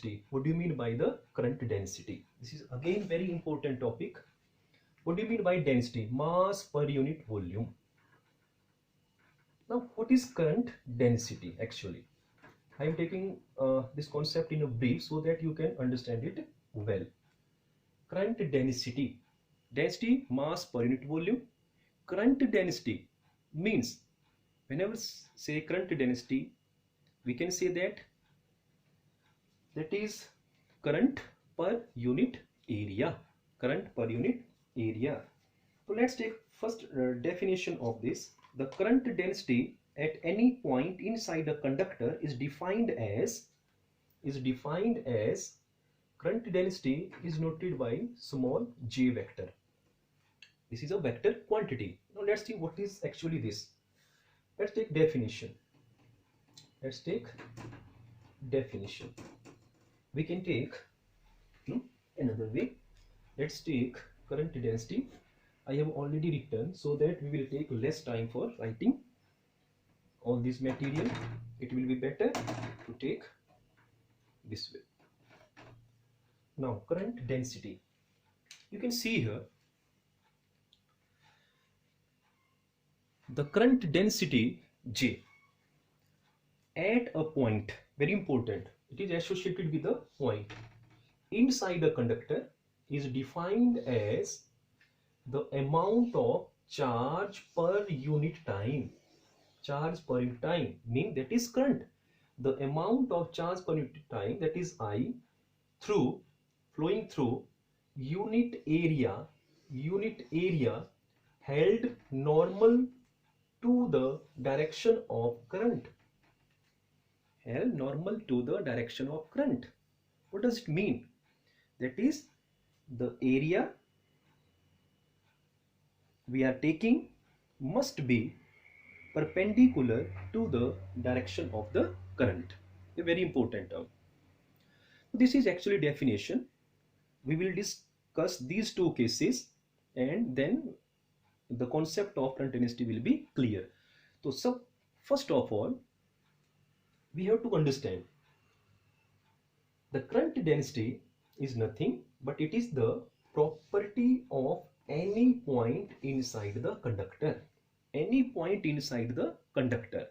density. What do you mean by the current density? This is again very important topic. What do you mean by density? Mass per unit volume. Now, what is current density actually? I am taking this concept in a brief so that you can understand it well. Current density. Density, mass per unit volume. Current density means, whenever say current density, we can say that is current per unit area. Current per unit area. So let's take first definition of this. The current density at any point inside a conductor is defined as current density is noted by small j vector. This is a vector quantity. Now let's see what is actually this. Let's take definition. We can take another way. Let's take current density. I have already written so that we will take less time for writing all this material. It will be better to take this way. Now current density, you can see here the current density J at a point, very important, it is associated with a point inside a conductor, is defined as the amount of charge per unit time. Charge per unit time means that is current. The amount of charge per unit time, that is I, flowing through unit area held normal to the direction of current. Held normal to the direction of current. What does it mean? That is, the area we are taking must be perpendicular to the direction of the current. A very important term. This is actually definition. We will discuss these two cases and then the concept of current density will be clear. So first of all, we have to understand the current density is nothing but it is the property of any point inside the conductor. Any point inside the conductor.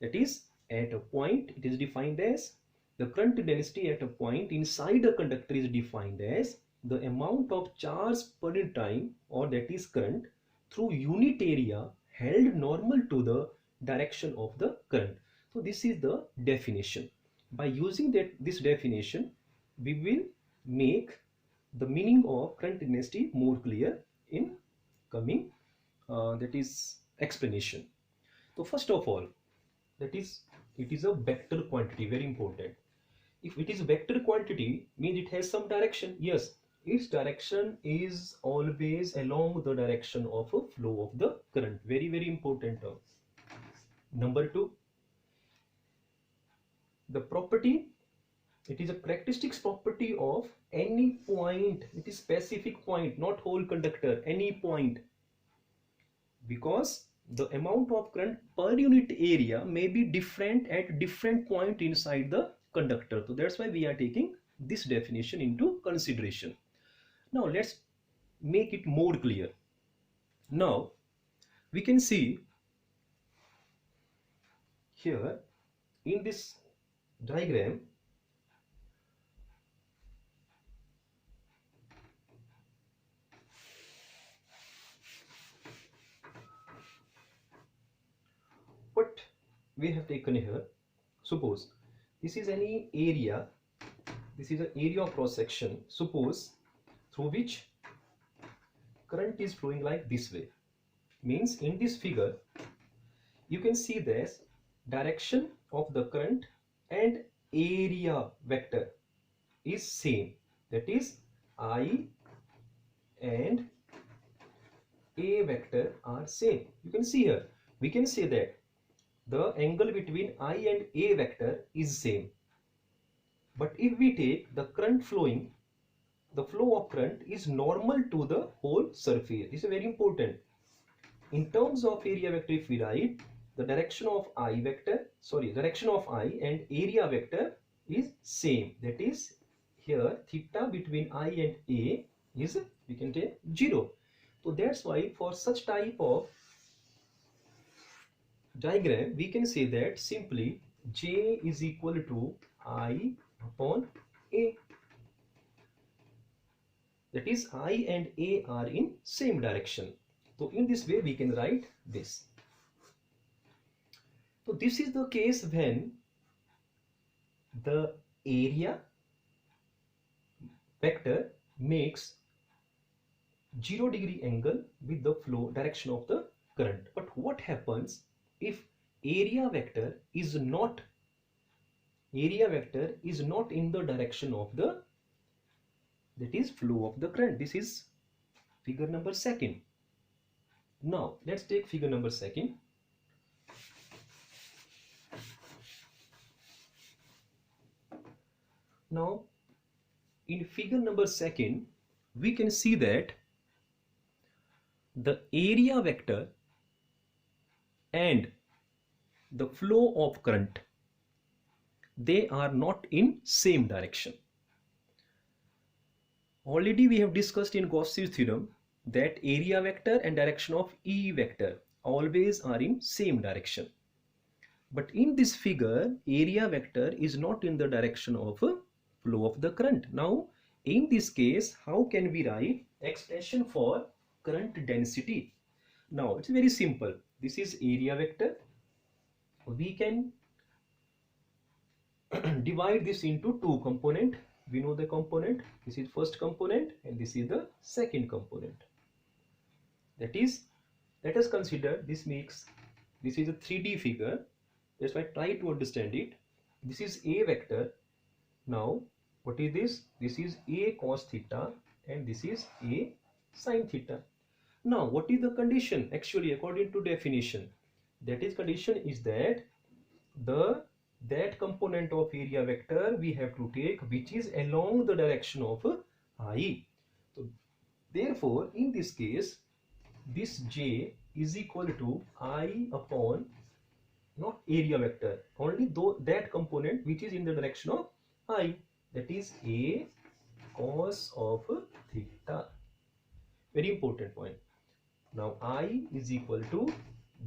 That is, at a point it is defined as the current density at a point inside a conductor is defined as the amount of charge per unit time, or that is current, through unit area held normal to the direction of the current. So this is the definition. By using this definition, we will make the meaning of current density more clear in coming that is explanation. So first of all, that is, it is a vector quantity, very important. If it is a vector quantity, means it has some direction. Yes, its direction is always along the direction of a flow of the current. Very, very important term. Number two, the property, it is a characteristics property of any point. It is specific point, not whole conductor, any point. Because the amount of current per unit area may be different at different point inside the conductor. So that's why we are taking this definition into consideration. Now let's make it more clear. Now we can see here in this diagram what we have taken here. Suppose this is any area, this is an area of cross section, suppose, through which current is flowing like this way. Means in this figure you can see this direction of the current and area vector is same. That is, I and A vector are same. You can see here, we can say that the angle between I and A vector is same. But if we take the current flowing, the flow of current is normal to the whole surface. This is very important. In terms of area vector, if we write the direction of I and area vector is same. That is, here theta between I and A is, we can take 0. So that's why for such type of diagram we can say that simply J is equal to I upon A. That is, I and A are in same direction. So in this way we can write this. So this is the case when the area vector makes 0 degree angle with the flow direction of the current. But what happens if area vector is not in the direction of the, that is, flow of the current? This is figure number second. Now let's take figure number second. Now in figure number second we can see that the area vector and the flow of current, they are not in same direction. Already we have discussed in Gauss's theorem that area vector and direction of E vector always are in same direction. But in this figure, area vector is not in the direction of a flow of the current. Now in this case, how can we write expression for current density? Now it's very simple. This is area vector. We can divide this into two components. We know the component. This is first component and this is the second component. That is, let us consider this is a 3D figure. That's why try to understand it. This is A vector. Now what is this? This is A cos theta and this is A sin theta. Now what is the condition actually according to definition? That is, condition is that that component of area vector we have to take which is along the direction of I. So therefore in this case this J is equal to I upon not area vector, only though that component which is in the direction of I, that is A cos of theta. Very important point. Now I is equal to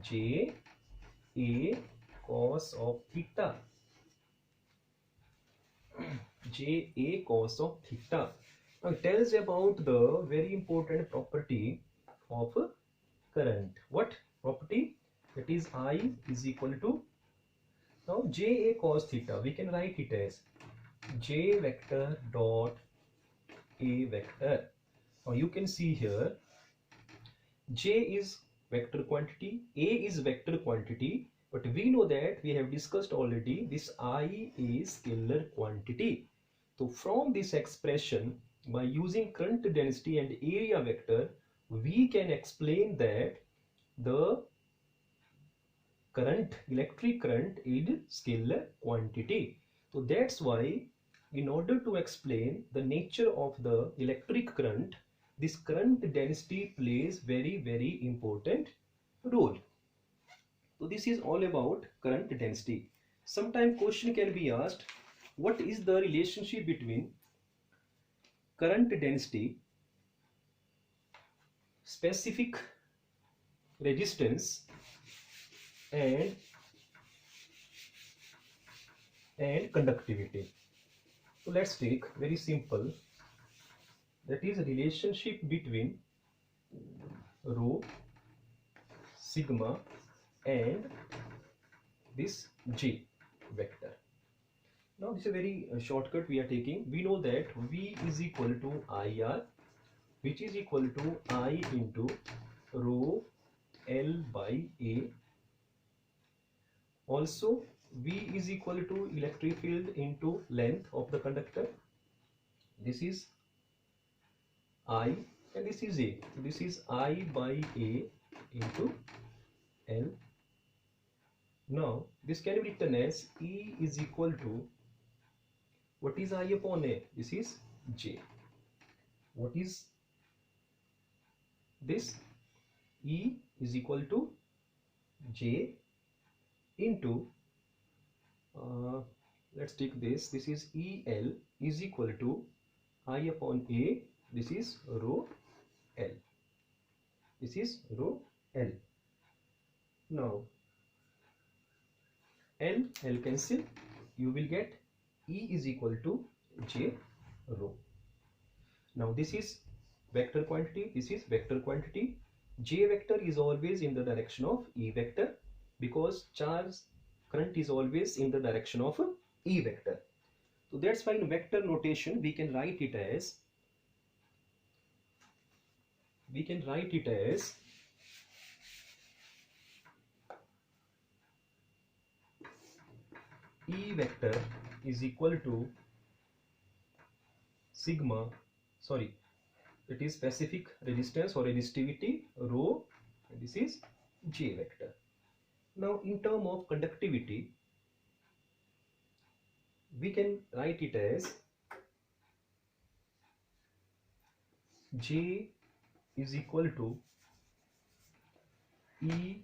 J A cos of theta. J A cos of theta. Now it tells about the very important property of current. What property? That is I is equal to, now J A cos theta, we can write it as J vector dot A vector. Now you can see here J is vector quantity, A is vector quantity, but we know that we have discussed already this I is scalar quantity. So from this expression, by using current density and area vector, we can explain that the current, electric current, is scalar quantity. So that's why in order to explain the nature of the electric current, this current density plays very important role. So this is all about current density. Sometime question can be asked, what is the relationship between current density, specific resistance and conductivity? So let's take very simple, that is a relationship between rho, sigma and this J vector. Now this is a very shortcut we are taking. We know that V is equal to IR, which is equal to I into rho L by A. Also V is equal to electric field into length of the conductor. This is I and this is A. So this is I by A into L. Now this can be written as E is equal to, what is I upon A? This is J. What is this? E is equal to J into let's take this. This is EL is equal to I upon A. This is rho L. This is rho L. Now L cancel. You will get E is equal to J rho. Now this is vector quantity. This is vector quantity. J vector is always in the direction of E vector because charge current is always in the direction of E vector. So that's why in vector notation we can write it as E vector is equal to sigma, sorry, it is specific resistance or resistivity rho, and this is J vector. Now in term of conductivity we can write it as J is equal to E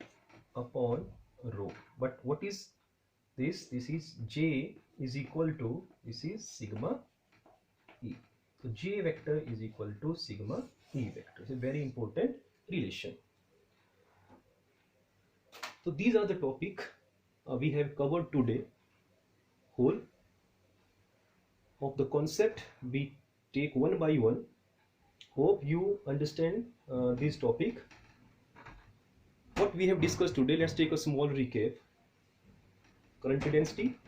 upon rho. But what is this? This is J is equal to, this is sigma E. So J vector is equal to sigma E vector. It's a very important relation. So these are the topic we have covered today. Whole of the concept we take one by one. Hope you understand this topic. What we have discussed today, let's take a small recap. Current density,